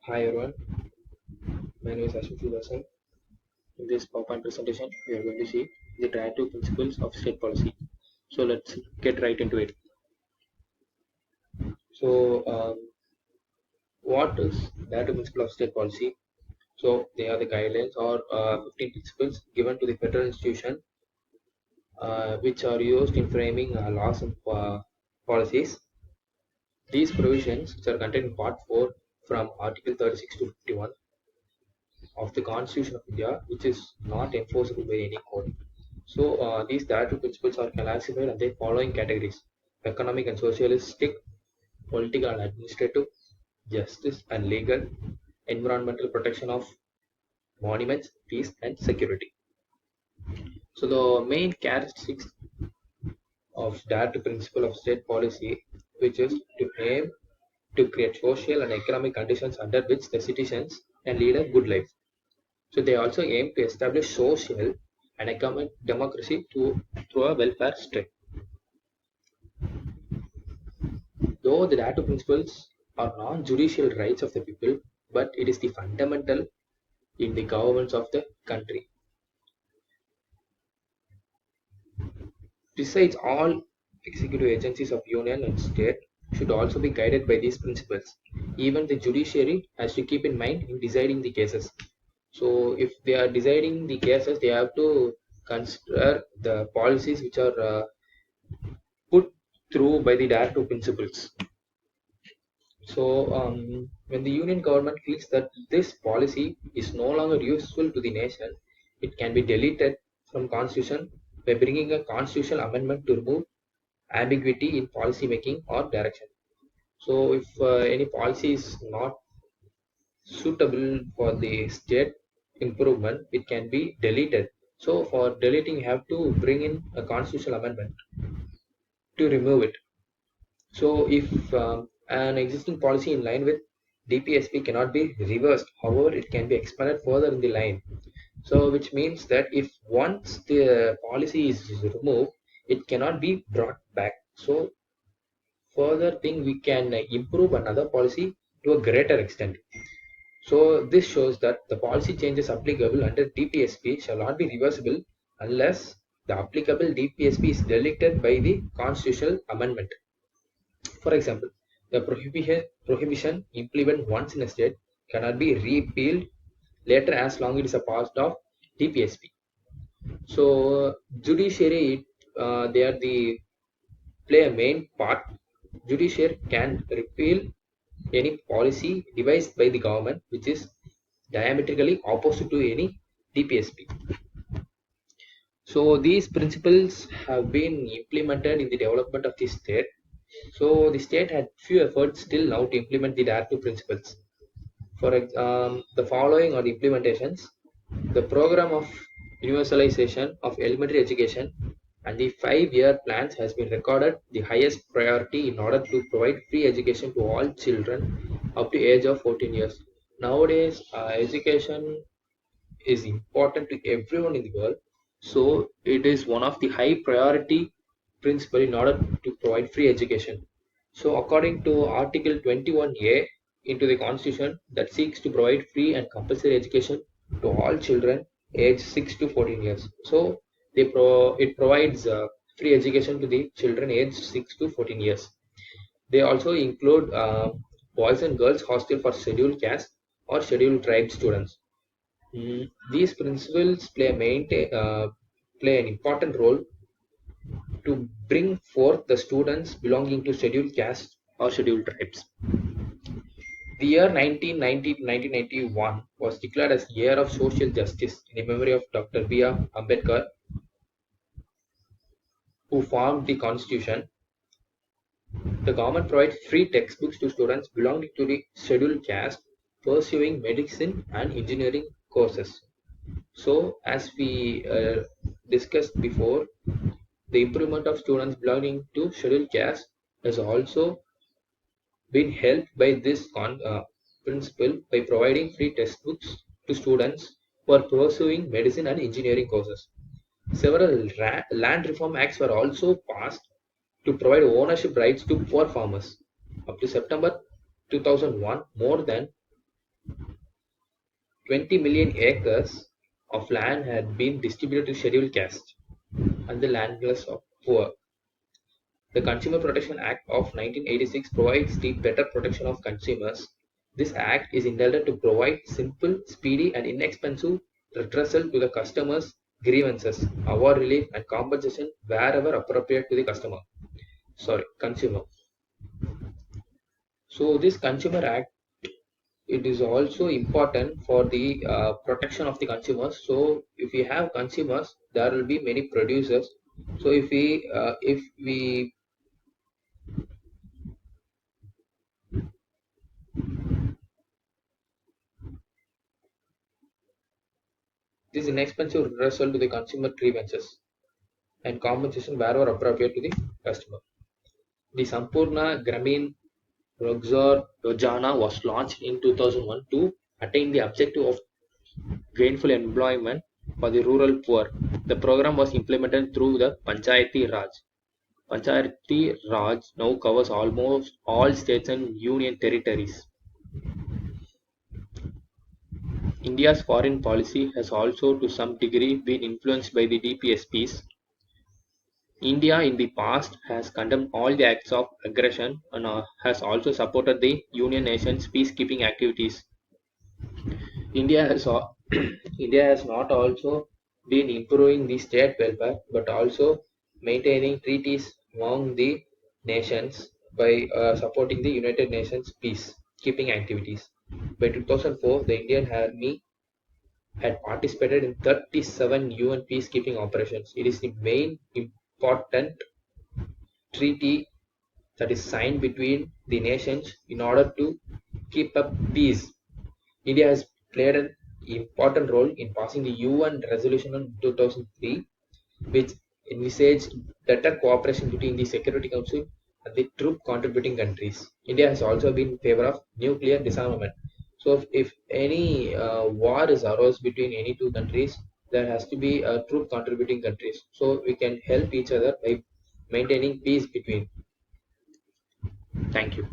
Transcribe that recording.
Hi everyone, my name is Ashwin Srivasan. In this PowerPoint presentation, we are going to see the directive principles of state policy. So let's get right into it. So, what is directive principle of state policy? So they are the guidelines or 15 principles given to the federal institution, which are used in framing laws and policies. These provisions, which are contained in Part 4 from Article 36 to 51 of the Constitution of India, which is not enforceable by any court. So these directive principles are classified under the following categories: economic and socialistic, political and administrative, justice and legal, environmental protection of monuments, peace and security. So the main characteristics of directive principle of state policy, which is to aim to create social and economic conditions under which the citizens can lead a good life. So they also aim to establish social and economic democracy through a welfare state. Though the data principles are non-judicial rights of the people, but it is the fundamental in the governments of the country. Besides, all executive agencies of union and state should also be guided by these principles. Even the judiciary has to keep in mind in deciding the cases. So, if they are deciding the cases, they have to consider the policies which are put through by the directive principles. So, when the union government feels that this policy is no longer useful to the nation, it can be deleted from constitution by bringing a constitutional amendment to remove ambiguity in policy making or direction. So, if any policy is not suitable for the state improvement, it can be deleted. So, for deleting, you have to bring in a constitutional amendment to remove it. So, if an existing policy in line with DPSP cannot be reversed, however, it can be expanded further in the line. So, which means that if once the policy is removed, it cannot be brought back. So, further thing we can improve another policy to a greater extent. So, this shows that the policy changes applicable under DPSP shall not be reversible unless the applicable DPSP is deleted by the constitutional amendment. For example, the prohibition implemented once in a state cannot be repealed later as long as it is a part of DPSP. So, judiciary, they are the play a main part. Judiciary can repeal any policy devised by the government which is diametrically opposite to any DPSP. So these principles have been implemented in the development of the state. So the state had few efforts still now to implement the directive principles. The following are the implementations: the program of universalization of elementary education and the 5-year plans has been recorded the highest priority in order to provide free education to all children up to age of 14 years. Nowadays, education is important to everyone in the world, so it is one of the high priority principle in order to provide free education. So according to Article 21A into the Constitution that seeks to provide free and compulsory education to all children aged 6 to 14 years. So it provides free education to the children aged 6 to 14 years. They also include boys and girls hostel for scheduled caste or scheduled tribe students. These principles play an important role to bring forth the students belonging to scheduled castes or scheduled tribes. The year 1990 to 1991 was declared as Year of Social Justice in the memory of Dr. B.R. Ambedkar, who formed the Constitution. The government provides free textbooks to students belonging to the scheduled caste pursuing medicine and engineering courses. So, as we discussed before, the improvement of students belonging to scheduled caste has also been helped by this principle by providing free textbooks to students who are pursuing medicine and engineering courses. Several land reform acts were also passed to provide ownership rights to poor farmers. Up to September 2001, more than 20 million acres of land had been distributed to scheduled castes and the landless of poor. The Consumer Protection Act of 1986 provides the better protection of consumers. This act is intended to provide simple, speedy, and inexpensive redressal to the customer's grievances, award relief, and compensation wherever appropriate to the consumer. So this Consumer Act, it is also important for the protection of the consumers. So if we have consumers, there will be many producers. So if we this inexpensive redressal to the consumer grievances and compensation wherever appropriate to the customer. The Sampurna Grameen Roxor Yojana was launched in 2001 to attain the objective of gainful employment for the rural poor. The program was implemented through the Panchayati Raj. Panchayati Raj now covers almost all states and union territories. India's foreign policy has also to some degree been influenced by the DPSPs. India in the past has condemned all the acts of aggression and has also supported the Union nations' peacekeeping activities. India has India has not also been improving the state welfare but also maintaining treaties among the nations by supporting the United Nations peacekeeping activities. By 2004, the Indian Army had participated in 37 UN peacekeeping operations. It is the main important treaty that is signed between the nations in order to keep up peace. India has played an important role in passing the UN resolution in 2003, which envisaged better cooperation between the Security Council and the troop contributing countries. India has also been in favor of nuclear disarmament. So, if any war is arose between any two countries, there has to be a troop contributing countries. So, we can help each other by maintaining peace between. Thank you.